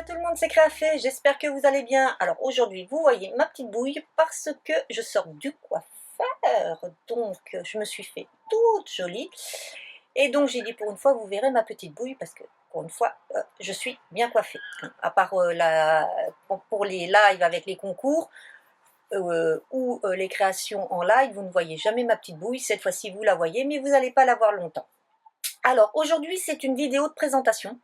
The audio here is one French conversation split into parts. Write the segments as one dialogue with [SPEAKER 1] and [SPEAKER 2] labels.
[SPEAKER 1] tout le monde, c'est Créafait, j'espère que vous allez bien. Alors aujourd'hui, vous voyez ma petite bouille parce que je sors du coiffeur. Donc je me suis fait toute jolie. Et donc j'ai dit pour une fois, vous verrez ma petite bouille parce que pour une fois, je suis bien coiffée. À part pour les lives avec les concours ou les créations en live, vous ne voyez jamais ma petite bouille. Cette fois-ci, vous la voyez, mais vous n'allez pas la voir longtemps. Alors aujourd'hui, c'est une vidéo de présentation.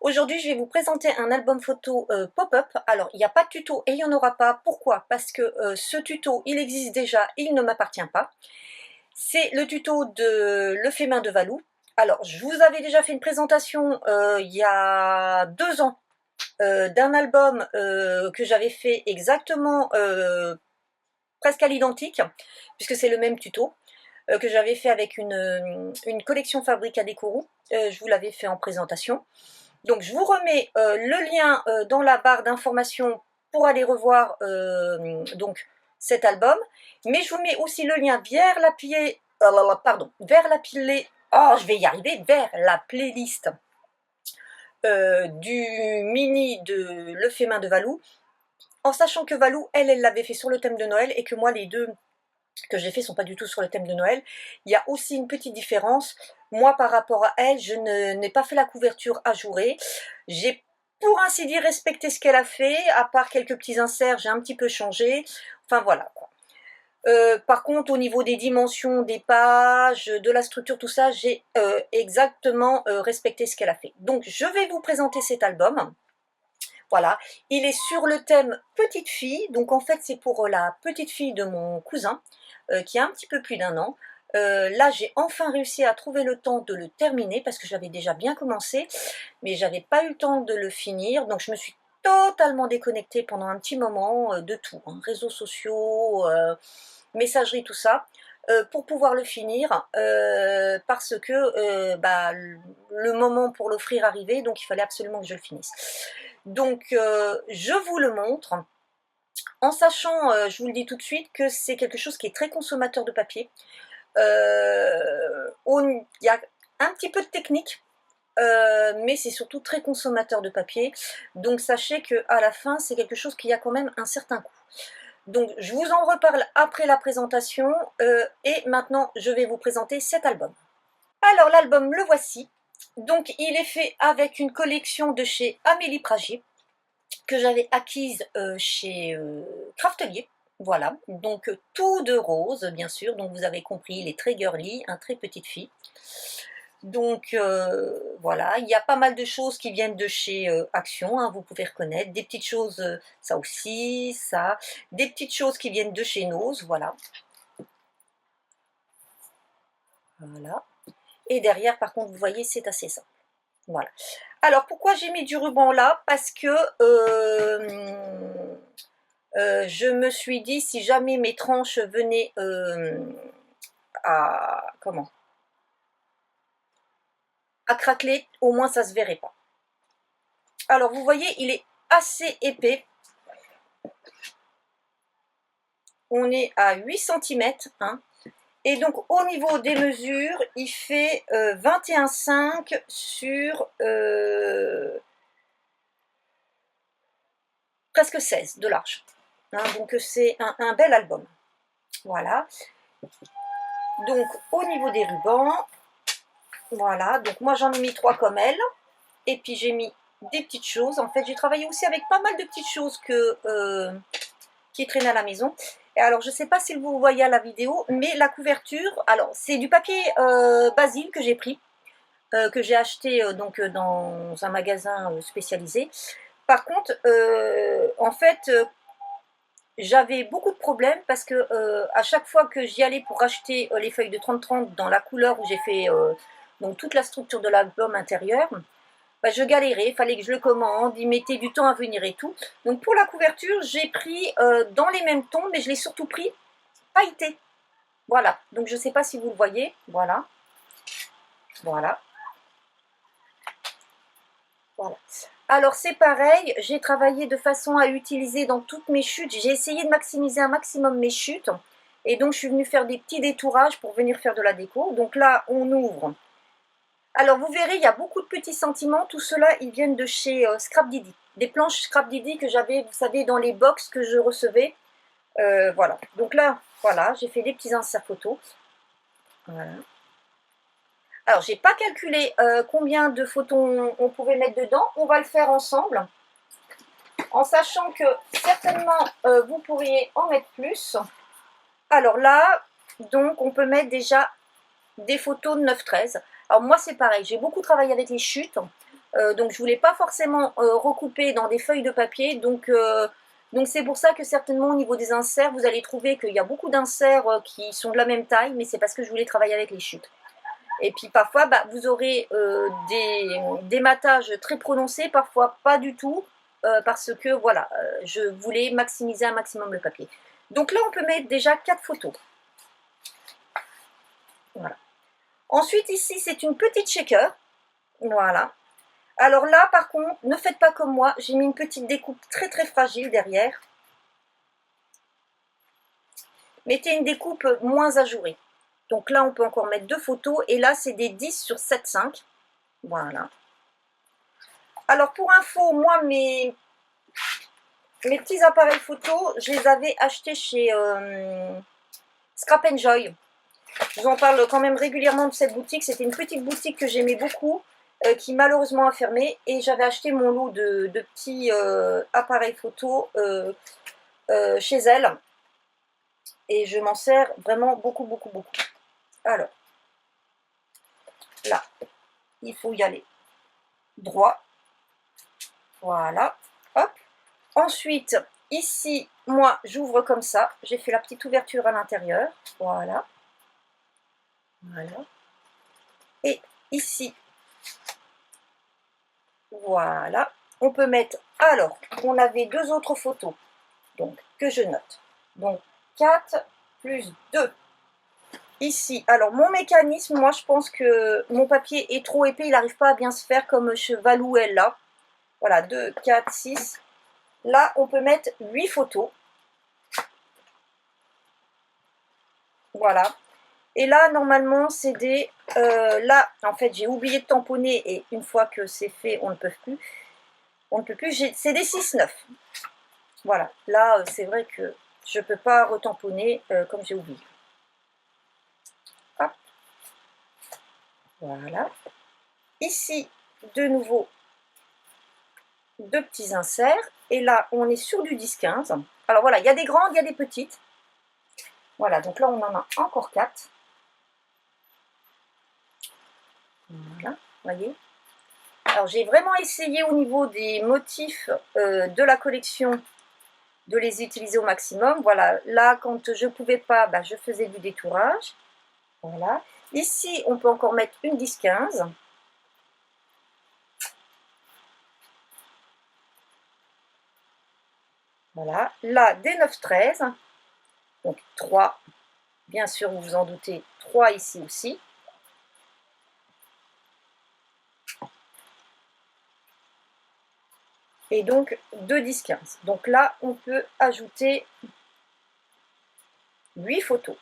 [SPEAKER 1] Aujourd'hui, je vais vous présenter un album photo pop-up. Alors, il n'y a pas de tuto et il n'y en aura pas. Pourquoi? Parce que ce tuto, il existe déjà, il ne m'appartient pas. C'est le tuto de Le fait main de Valou. Alors, je vous avais déjà fait une présentation il y a 2 ans d'un album que j'avais fait exactement presque à l'identique, puisque c'est le même tuto que j'avais fait avec une collection Fabrique à Décorou. Je vous l'avais fait en présentation. Donc je vous remets le lien dans la barre d'informations pour aller revoir donc cet album, mais je vous mets aussi le lien vers la playlist du mini de Le fait main de Valou, en sachant que Valou, elle l'avait fait sur le thème de Noël et que moi les deux que j'ai fait sont pas du tout sur le thème de Noël. Il y a aussi une petite différence. Moi, par rapport à elle, je n'ai pas fait la couverture ajourée. J'ai, pour ainsi dire, respecté ce qu'elle a fait. À part quelques petits inserts, j'ai un petit peu changé. Enfin, voilà, quoi. Par contre, au niveau des dimensions, des pages, de la structure, tout ça, j'ai exactement respecté ce qu'elle a fait. Donc, je vais vous présenter cet album. Voilà, il est sur le thème petite fille, donc en fait c'est pour la petite fille de mon cousin qui a un petit peu plus d'1 an. Là j'ai enfin réussi à trouver le temps de le terminer parce que j'avais déjà bien commencé, mais j'avais pas eu le temps de le finir, donc je me suis totalement déconnectée pendant un petit moment de tout, hein, réseaux sociaux, messagerie, tout ça. Pour pouvoir le finir parce que le moment pour l'offrir arrivait, donc il fallait absolument que je le finisse. Donc je vous le montre en sachant, je vous le dis tout de suite, que c'est quelque chose qui est très consommateur de papier. Il y a un petit peu de technique, mais c'est surtout très consommateur de papier. Donc sachez qu'à la fin, c'est quelque chose qui a quand même un certain coût. Donc je vous en reparle après la présentation et maintenant je vais vous présenter cet album. Alors l'album, le voici. Donc il est fait avec une collection de chez Amélie Pragier que j'avais acquise chez Craftelier. Voilà, donc tout de rose bien sûr, donc vous avez compris, il est très girly, un très petite fille. Donc voilà, il y a pas mal de choses qui viennent de chez Action, hein, vous pouvez reconnaître, des petites choses, ça aussi, ça, des petites choses qui viennent de chez Nose, voilà. Voilà. Et derrière, par contre, vous voyez, c'est assez simple. Voilà. Alors, pourquoi j'ai mis du ruban là? Parce que je me suis dit, si jamais mes tranches venaient à craqueler, au moins ça se verrait pas. Alors vous voyez, il est assez épais. On est à 8 cm. Hein. Et donc au niveau des mesures, il fait 21,5 sur presque 16 de large. Hein, donc c'est un bel album. Voilà. Donc au niveau des rubans, voilà, donc moi j'en ai mis 3 comme elle, et puis j'ai mis des petites choses. En fait, j'ai travaillé aussi avec pas mal de petites choses qui traînent à la maison. Et alors, je ne sais pas si vous voyez à la vidéo, mais la couverture, alors c'est du papier Basile que j'ai pris, que j'ai acheté donc dans un magasin spécialisé. Par contre, en fait, j'avais beaucoup de problèmes parce que à chaque fois que j'y allais pour acheter les feuilles de 30-30 dans la couleur où j'ai fait donc toute la structure de l'album intérieur, je galérais, il fallait que je le commande, il mettait du temps à venir et tout. Donc pour la couverture, j'ai pris dans les mêmes tons, mais je l'ai surtout pris pailleté. Voilà, donc je ne sais pas si vous le voyez, voilà. Voilà. Voilà. Alors c'est pareil, j'ai travaillé de façon à utiliser dans toutes mes chutes, j'ai essayé de maximiser un maximum mes chutes, et donc je suis venue faire des petits détourages pour venir faire de la déco. Donc là, on ouvre. Alors vous verrez, il y a beaucoup de petits sentiments, tout cela, ils viennent de chez Scrap Didi. des planches Scrap Didi que j'avais, vous savez, dans les box que je recevais. Voilà, donc là, voilà, j'ai fait des petits inserts photos. Voilà. Alors, j'ai pas calculé combien de photos on pouvait mettre dedans. On va le faire ensemble, en sachant que certainement vous pourriez en mettre plus. Alors là, donc, on peut mettre déjà des photos de 9-13. Alors moi, c'est pareil, j'ai beaucoup travaillé avec les chutes, donc je voulais pas forcément recouper dans des feuilles de papier, donc c'est pour ça que certainement au niveau des inserts, vous allez trouver qu'il y a beaucoup d'inserts qui sont de la même taille, mais c'est parce que je voulais travailler avec les chutes. Et puis parfois, bah, vous aurez des matages très prononcés, parfois pas du tout, parce que voilà, je voulais maximiser un maximum le papier. Donc là, on peut mettre déjà 4 photos. Voilà. Ensuite, ici, c'est une petite shaker. Voilà. Alors là, par contre, ne faites pas comme moi. J'ai mis une petite découpe très très fragile derrière. Mettez une découpe moins ajourée. Donc là, on peut encore mettre 2 photos. Et là, c'est des 10 sur 7,5. Voilà. Alors, pour info, moi, mes petits appareils photo, je les avais achetés chez Scrap Enjoy. Je vous en parle quand même régulièrement de cette boutique. C'était une petite boutique que j'aimais beaucoup, qui malheureusement a fermé. Et j'avais acheté mon lot de petits appareils photo chez elle. Et je m'en sers vraiment beaucoup, beaucoup, beaucoup. Alors, là, il faut y aller droit. Voilà. Hop. Ensuite, ici, moi, j'ouvre comme ça. J'ai fait la petite ouverture à l'intérieur. Voilà. Voilà. Et ici, voilà. On peut mettre... Alors, on avait 2 autres photos. Donc, que je note. Donc, 4 plus 2. Ici, alors mon mécanisme, moi je pense que mon papier est trop épais, il n'arrive pas à bien se faire comme chez Valou elle là. Voilà, 2, 4, 6. Là, on peut mettre 8 photos. Voilà. Et là, normalement, c'est des... là, en fait, j'ai oublié de tamponner et une fois que c'est fait, on ne peut plus. On ne peut plus. C'est des 6-9. Voilà. Là, c'est vrai que je ne peux pas retamponner comme j'ai oublié. Hop. Voilà. Ici, de nouveau, 2 petits inserts. Et là, on est sur du 10-15. Alors voilà, il y a des grandes, il y a des petites. Voilà, donc là, on en a encore 4. Voilà, vous voyez. Alors, j'ai vraiment essayé au niveau des motifs de la collection de les utiliser au maximum. Voilà, là, quand je ne pouvais pas, bah, je faisais du détourage. Voilà. Ici, on peut encore mettre une 10-15. Voilà. Là, des 9-13. Donc, 3. Bien sûr, vous vous en doutez, 3 ici aussi. Et donc 2 10-15. Donc là, on peut ajouter 8 photos.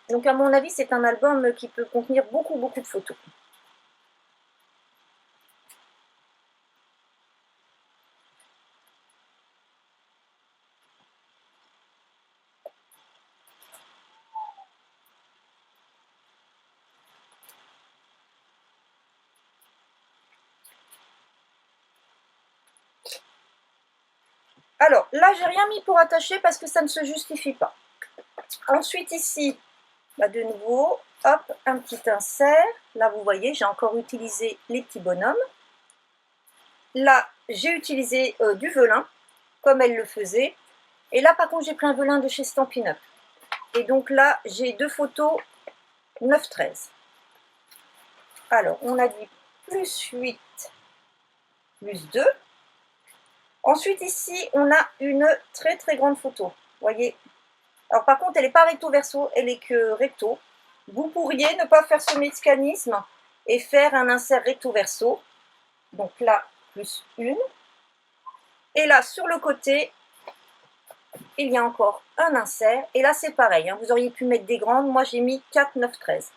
[SPEAKER 1] Donc à mon avis, c'est un album qui peut contenir beaucoup, beaucoup de photos. Alors là, j'ai rien mis pour attacher parce que ça ne se justifie pas. Ensuite ici, bah, de nouveau, hop, un petit insert. Là, vous voyez, j'ai encore utilisé les petits bonhommes. Là, j'ai utilisé du velin, comme elle le faisait. Et là, par contre, j'ai pris un velin de chez Stampin' Up. Et donc là, j'ai 2 photos 9-13. Alors, on a dit plus 8, plus 2. Ensuite, ici, on a une très très grande photo. Vous voyez. Alors, par contre, elle n'est pas recto verso, elle est que recto. Vous pourriez ne pas faire ce mécanisme et faire un insert recto verso. Donc là, plus 1. Et là, sur le côté, il y a encore un insert. Et là, c'est pareil. Hein, vous auriez pu mettre des grandes. Moi, j'ai mis 4, 9, 13.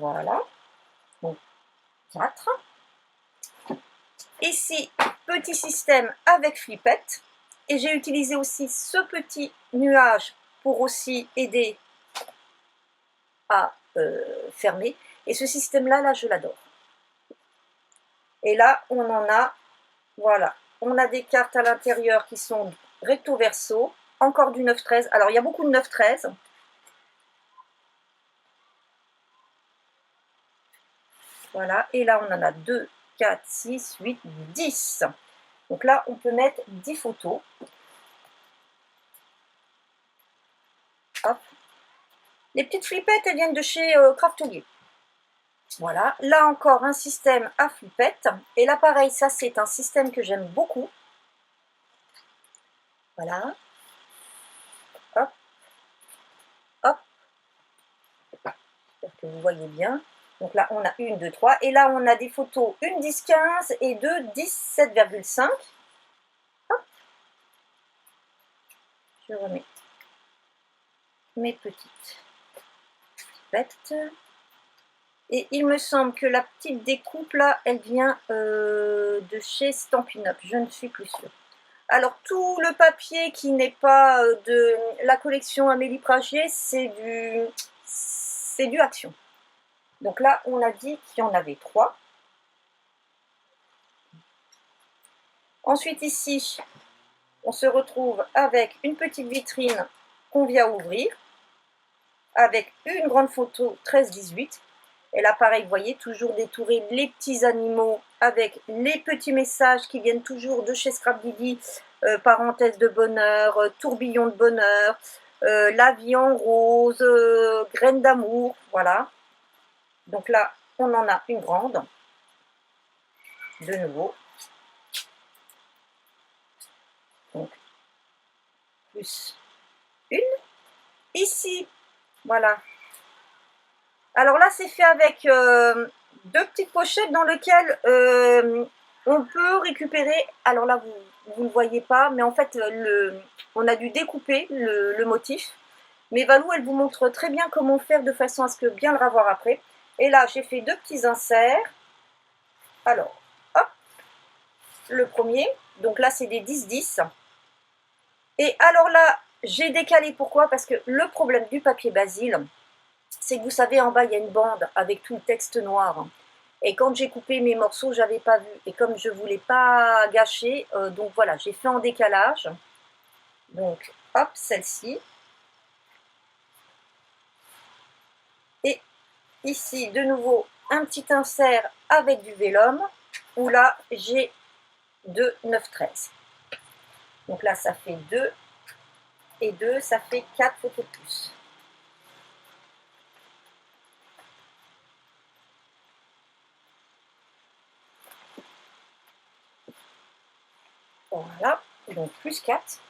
[SPEAKER 1] Voilà, donc 4. Ici, petit système avec flippette. Et j'ai utilisé aussi ce petit nuage pour aussi aider à fermer. Et ce système-là, là, je l'adore. Et là, on en a, voilà, on a des cartes à l'intérieur qui sont recto verso, encore du 9-13. Alors, il y a beaucoup de 9-13. Voilà, et là, on en a 2, 4, 6, 8, 10. Donc là, on peut mettre 10 photos. Hop. Les petites flippettes, elles viennent de chez Craftelier. Voilà, là encore un système à flippette. Et là pareil, ça c'est un système que j'aime beaucoup. Voilà. Hop. Hop. J'espère que vous voyez bien. Donc là on a 1, 2, 3. Et là on a des photos 1, 10, 15 et 2, 10, 7,5. Je remets mes petites flippettes. Et il me semble que la petite découpe là, elle vient de chez Stampin' Up. Je ne suis plus sûre. Alors tout le papier qui n'est pas de la collection Amélie Pragier, c'est du Action. Donc là, on a dit qu'il y en avait 3. Ensuite ici, on se retrouve avec une petite vitrine qu'on vient ouvrir, avec une grande photo 13-18. Et là, pareil, vous voyez, toujours détourer les petits animaux avec les petits messages qui viennent toujours de chez Scrap Didi. Parenthèse de bonheur, tourbillon de bonheur, la vie en rose, graines d'amour, voilà. Donc là, on en a une grande, de nouveau. Donc, plus une. Ici, voilà. Alors là, c'est fait avec 2 petites pochettes dans lesquelles on peut récupérer. Alors là, vous ne voyez pas, mais en fait, on a dû découper le motif. Mais Valou, elle vous montre très bien comment faire de façon à ce que bien le ravoir après. Et là, j'ai fait 2 petits inserts. Alors, hop, le premier. Donc là, c'est des 10-10. Et alors là, j'ai décalé. Pourquoi? Parce que le problème du papier Basile, c'est que vous savez, en bas, il y a une bande avec tout le texte noir. Et quand j'ai coupé mes morceaux, je n'avais pas vu. Et comme je ne voulais pas gâcher, donc voilà, j'ai fait en décalage. Donc, hop, celle-ci. Et ici, de nouveau, un petit insert avec du vélum, où là, j'ai 2, 9, 13. Donc là, ça fait 2 et 2, ça fait 4 photos de plus. Voilà, donc plus 4.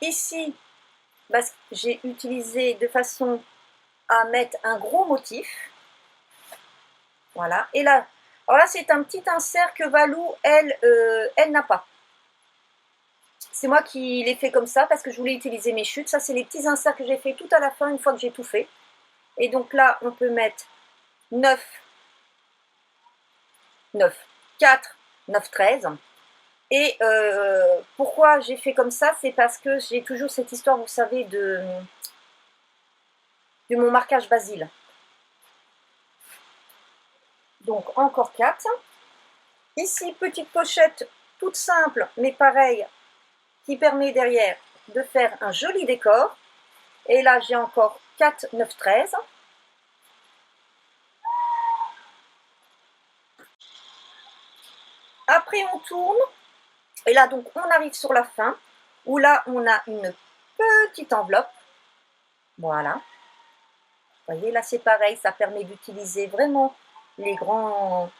[SPEAKER 1] Ici, j'ai utilisé de façon à mettre un gros motif. Voilà, et là, alors là, c'est un petit insert que Valou, elle n'a pas. C'est moi qui l'ai fait comme ça parce que je voulais utiliser mes chutes. Ça, c'est les petits inserts que j'ai fait tout à la fin, une fois que j'ai tout fait. Et donc là, on peut mettre 9, 9, 4, 9, 13. Et pourquoi j'ai fait comme ça? C'est parce que j'ai toujours cette histoire, vous savez, de mon marquage Basile. Donc encore 4. Ici, petite pochette toute simple, mais pareil, qui permet derrière de faire un joli décor. Et là, j'ai encore 4, 9, 13. Après, on tourne. Et là, donc, on arrive sur la fin, où là, on a une petite enveloppe. Voilà. Vous voyez, là, c'est pareil, ça permet d'utiliser vraiment les grands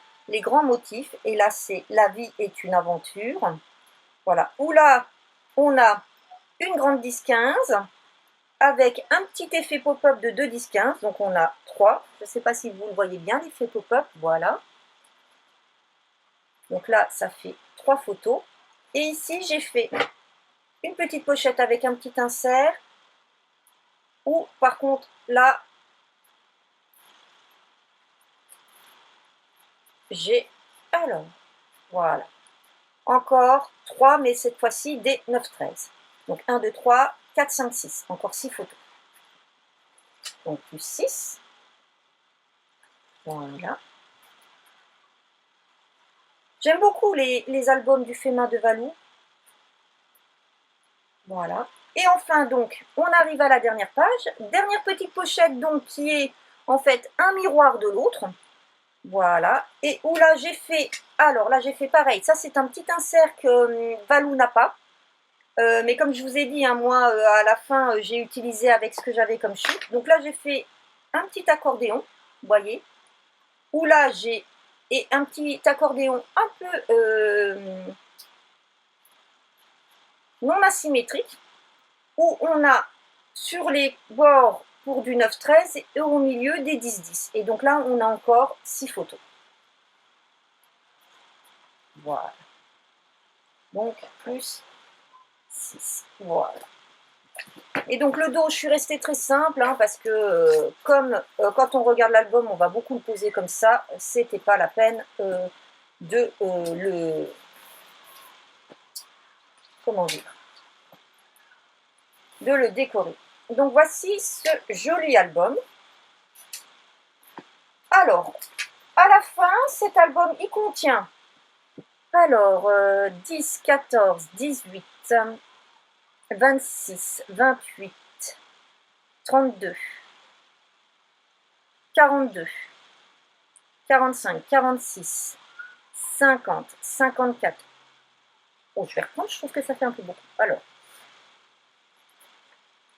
[SPEAKER 1] motifs. Et là, c'est La vie est une aventure. Voilà. Où là, on a une grande 10-15 avec un petit effet pop-up de 2 10-15. Donc, on a 3. Je ne sais pas si vous le voyez bien, l'effet pop-up. Voilà. Donc là, ça fait 3 photos. Et ici, j'ai fait une petite pochette avec un petit insert. Ou, par contre, là, j'ai, alors, voilà, encore 3, mais cette fois-ci des 9, 13. Donc 1, 2, 3, 4, 5, 6. Encore 6 photos. Donc plus 6. Voilà. J'aime beaucoup les albums du fait main de Valou. Voilà. Et enfin, donc, on arrive à la dernière page. Dernière petite pochette, donc, qui est en fait un miroir de l'autre. Voilà. Et où là, j'ai fait... Alors, là, j'ai fait pareil. Ça, c'est un petit insert que Valou n'a pas. Mais comme je vous ai dit, hein, moi, à la fin, j'ai utilisé avec ce que j'avais comme chute. Donc là, j'ai fait un petit accordéon, vous voyez. Où là, j'ai un petit accordéon un peu non asymétrique, où on a sur les bords pour du 9-13 et au milieu des 10-10. Et donc là, on a encore 6 photos. Voilà. Donc, plus 6. Voilà. Et donc le dos, je suis restée très simple, hein, parce que comme quand on regarde l'album, on va beaucoup le poser comme ça, c'était pas la peine de le... Comment dire, de le décorer. Donc voici ce joli album. Alors, à la fin, cet album, il contient alors 10, 14, 18, 26, 28, 32, 42, 45, 46, 50, 54. Oh, je vais reprendre, je trouve que ça fait un peu beaucoup. Alors,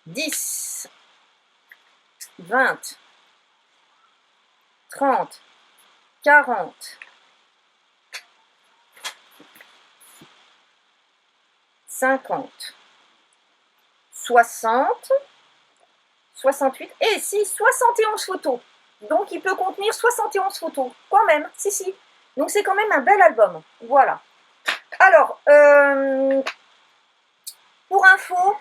[SPEAKER 1] 10, 20, 30, 40, 50, 60, 68, et si, 71 photos. Donc, il peut contenir 71 photos, quand même, si. Donc, c'est quand même un bel album. Voilà. Alors, pour info,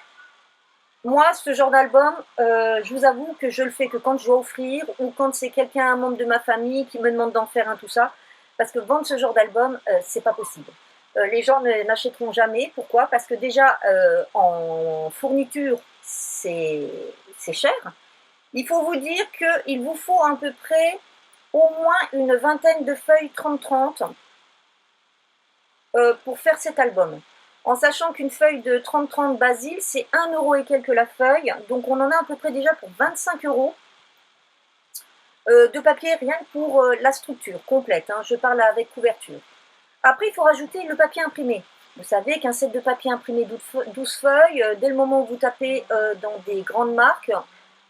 [SPEAKER 1] moi, ce genre d'album, je vous avoue que je le fais que quand je dois offrir ou quand c'est quelqu'un, un membre de ma famille qui me demande d'en faire un, tout ça. Parce que vendre ce genre d'album, c'est pas possible. Les gens n'achèteront jamais. Pourquoi? Parce que déjà, en fourniture, c'est cher. Il faut vous dire qu'il vous faut à peu près au moins une vingtaine de feuilles 30-30 pour faire cet album. En sachant qu'une feuille de 30-30 Basile, c'est 1 € et quelques la feuille. Donc on en a à peu près déjà pour 25 € de papier, rien que pour la structure complète. Hein, je parle avec couverture. Après, il faut rajouter le papier imprimé. Vous savez qu'un set de papier imprimé 12 feuilles, dès le moment où vous tapez dans des grandes marques,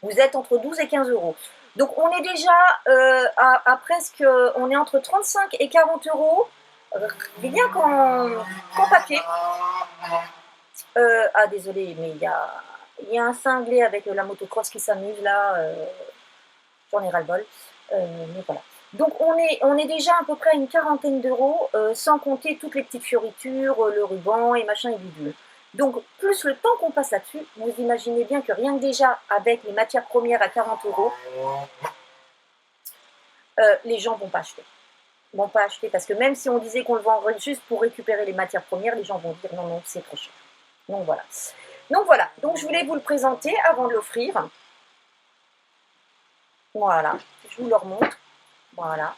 [SPEAKER 1] vous êtes entre 12 et 15 €. Donc on est déjà à presque, on est entre 35 et 40 € rien qu'en papier. Ah désolé, mais il y a un cinglé avec la motocross qui s'amuse là, j'en ai ras-le-bol, mais voilà. Donc on est déjà à peu près à une quarantaine d'euros, sans compter toutes les petites fioritures, le ruban et machin et bidule. Donc plus le temps qu'on passe là-dessus, vous imaginez bien que rien que déjà avec les matières premières à 40 €, les gens vont pas acheter. Vont pas acheter parce que même si on disait qu'on le vendrait juste pour récupérer les matières premières, les gens vont dire non, c'est trop cher. Donc voilà. Donc je voulais vous le présenter avant de l'offrir. Voilà, je vous le remontre. Voilà.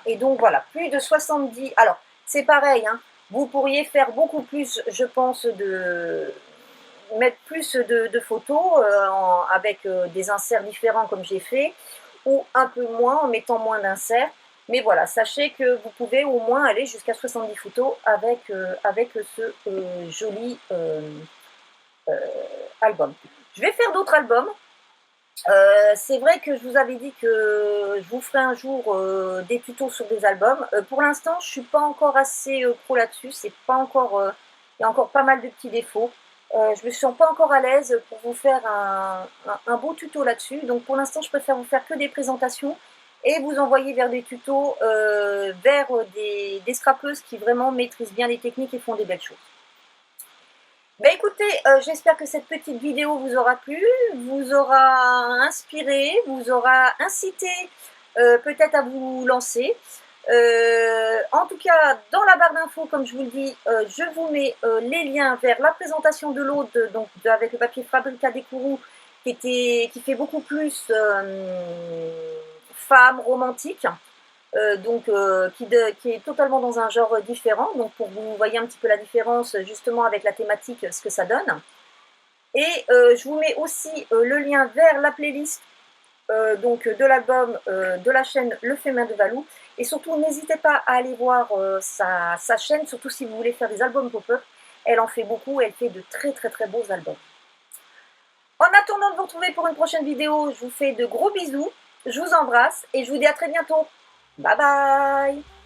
[SPEAKER 1] Et donc voilà, plus de 70. Alors, c'est pareil, hein, vous pourriez faire beaucoup plus, je pense, mettre plus de photos avec des inserts différents comme j'ai fait, ou un peu moins en mettant moins d'inserts. Mais voilà, sachez que vous pouvez au moins aller jusqu'à 70 photos avec ce joli album. Je vais faire d'autres albums. C'est vrai que je vous avais dit que je vous ferai un jour des tutos sur des albums. Pour l'instant, je ne suis pas encore assez pro là-dessus. C'est pas encore, il y a encore pas mal de petits défauts. Je me sens pas encore à l'aise pour vous faire un beau tuto là-dessus. Donc pour l'instant, je préfère vous faire que des présentations et vous envoyer vers des tutos, vers des scrapeuses qui vraiment maîtrisent bien les techniques et font des belles choses. Ben écoutez, j'espère que cette petite vidéo vous aura plu, vous aura inspiré, vous aura incité peut-être à vous lancer. En tout cas, dans la barre d'infos, comme je vous le dis, je vous mets les liens vers la présentation de l'autre, donc avec le papier Fabrica des Kourous, qui fait beaucoup plus femme romantique, qui est totalement dans un genre différent, donc pour que vous voyez un petit peu la différence justement avec la thématique, ce que ça donne. Et je vous mets aussi le lien vers la playlist donc de l'album de la chaîne Le Fémin de Valou. Et surtout, n'hésitez pas à aller voir sa chaîne, surtout si vous voulez faire des albums pop-up. Elle en fait beaucoup, elle fait de très très très beaux albums. En attendant de vous retrouver pour une prochaine vidéo, je vous fais de gros bisous, je vous embrasse et je vous dis à très bientôt. Bye bye!